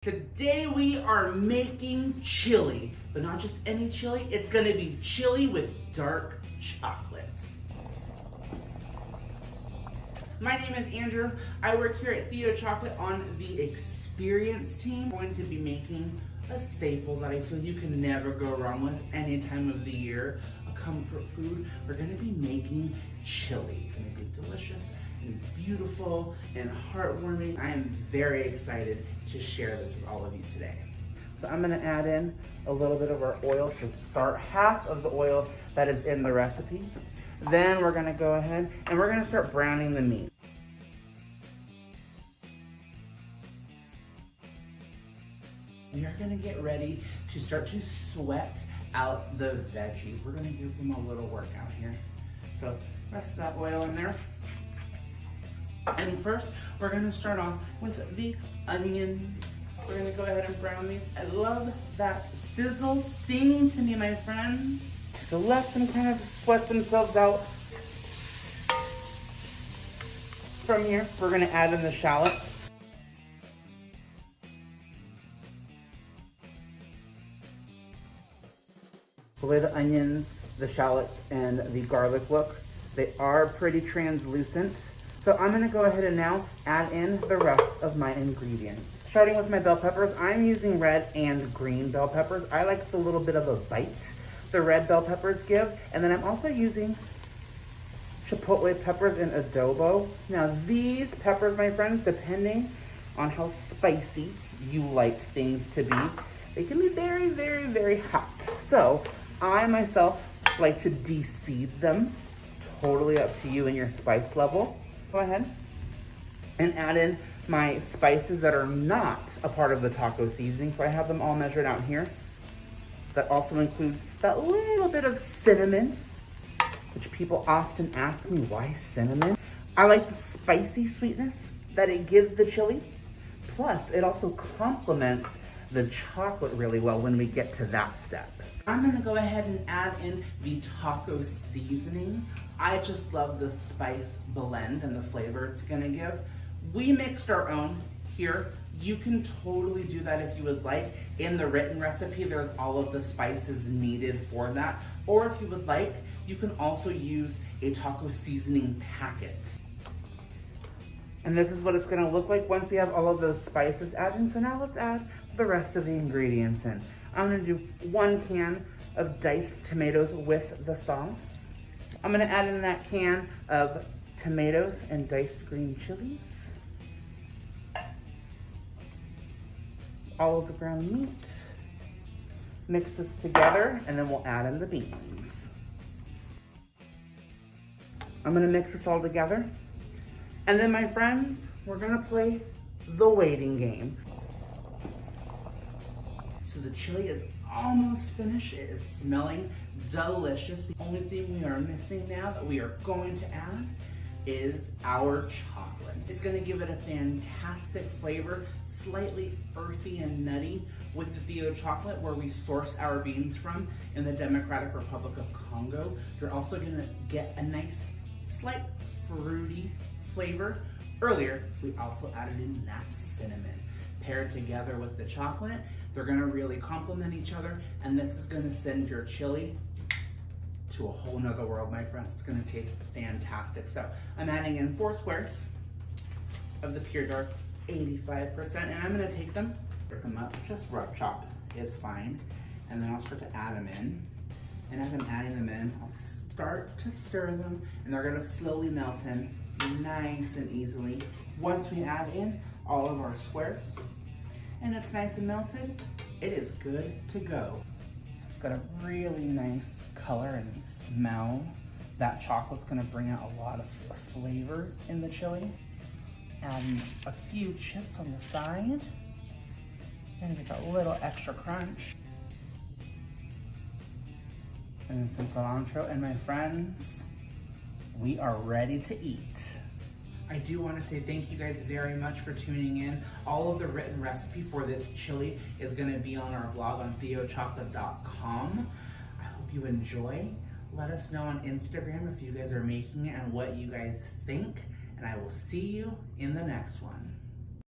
Today we are making chili, but not just any chili, it's gonna be chili with dark chocolate. My name is Andrew. I work here at Theo Chocolate on the experience team. I'm going to be making a staple that I feel you can never go wrong with any time of the year, a comfort food. We're gonna be making chili. It's gonna be delicious and beautiful and heartwarming. I am very excited to share this with all of you today. So I'm gonna add in a little bit of our oil to start, half of the oil that is in the recipe. Then we're gonna go ahead and we're gonna start browning the meat. We are gonna get ready to start to sweat out the veggies. We're gonna give them a little workout here. So rest of that oil in there. And first, we're gonna start off with the onions. We're gonna go ahead and brown these. I love that sizzle. Sing to me, my friends. So let them kind of sweat themselves out. From here, we're gonna add in the shallots. The way the onions, the shallots, and the garlic look, they are pretty translucent. So I'm gonna go ahead and now add in the rest of my ingredients. Starting with my bell peppers, I'm using red and green bell peppers. I like the little bit of a bite the red bell peppers give. And then I'm also using chipotle peppers in adobo. Now these peppers, my friends, depending on how spicy you like things to be, they can be very, very, very hot. So I myself like to de-seed them. Totally up to you and your spice level. Go ahead and add in my spices that are not a part of the taco seasoning. So I have them all measured out here. That also includes that little bit of cinnamon, which people often ask me, why cinnamon? I like the spicy sweetness that it gives the chili. Plus, it also complements the chocolate really well when we get to that step. I'm gonna go ahead and add in the taco seasoning. I just love the spice blend and the flavor it's gonna give. We mixed our own here. You can totally do that if you would like. In the written recipe, there's all of the spices needed for that. Or if you would like, you can also use a taco seasoning packet. And this is what it's gonna look like once we have all of those spices added in. So now let's add the rest of the ingredients in. I'm gonna do 1 can of diced tomatoes with the sauce. I'm gonna add in that can of tomatoes and diced green chilies. All of the ground meat. Mix this together and then we'll add in the beans. I'm gonna mix this all together. And then my friends, we're gonna play the waiting game. So the chili is almost finished. It is smelling delicious. The only thing we are missing now that we are going to add is our chocolate. It's gonna give it a fantastic flavor, slightly earthy and nutty with the Theo chocolate where we source our beans from in the Democratic Republic of Congo. You're also gonna get a nice, slight fruity flavor. Earlier, we also added in that cinnamon. Paired together with the chocolate, they're gonna really complement each other, and this is gonna send your chili to a whole nother world, my friends. It's gonna taste fantastic. So I'm adding in 4 squares of the pure dark 85%, and I'm gonna take them, break them up, just rough chop is fine. And then I'll start to add them in. And as I'm adding them in, I'll start to stir them, and they're gonna slowly melt in nice and easily. Once we add in all of our squares, and it's nice and melted, it is good to go. It's got a really nice color and smell. That chocolate's gonna bring out a lot of flavors in the chili. Adding a few chips on the side, and get a little extra crunch. And some cilantro, and my friends, we are ready to eat. I do want to say thank you guys very much for tuning in. All of the written recipe for this chili is going to be on our blog on theochocolate.com. I hope you enjoy. Let us know on Instagram if you guys are making it and what you guys think. And I will see you in the next one.